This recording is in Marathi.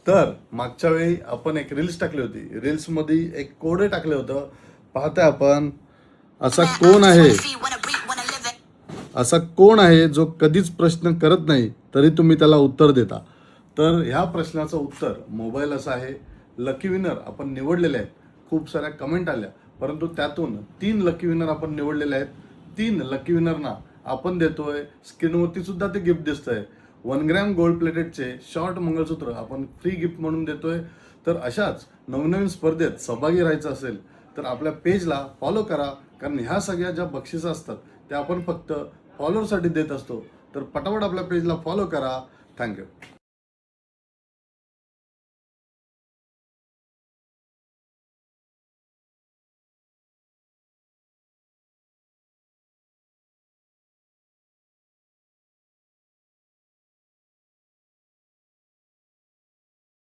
तर मागच्या वेळी आपण एक रील्स टाकली होती, रील्स मध्ये एक कोड टाकलं होतं. पाहताय आपण, असा कोण आहे जो कधीच प्रश्न करत नाही तरी तुम्ही त्याला उत्तर देता. तर ह्या प्रश्नाचं उत्तर मोबाईल असं आहे. लकी विनर आपण निवडलेले आहेत. खूप साऱ्या कमेंट आल्या, परंतु त्यातून 3 लकी विनर आपण निवडलेले आहेत. 3 लकी विनरना आपण देतोय, स्क्रीनवरती सुद्धा ते गिफ्ट दिसतंय, 1 ग्रॅम गोल्ड प्लेटेडचे शॉर्ट मंगळसूत्र आपण फ्री गिफ्ट म्हणून देतोय. तर अशाच नवनवीन स्पर्धेत सहभागी राहायचं असेल तर आपल्या पेजला फॉलो करा, कारण ह्या सगळ्या ज्या बक्षिसं असतात त्या आपण फक्त फॉलोअरसाठी देत असतो. तर पटापट आपल्या पेजला फॉलो करा. थँक्यू.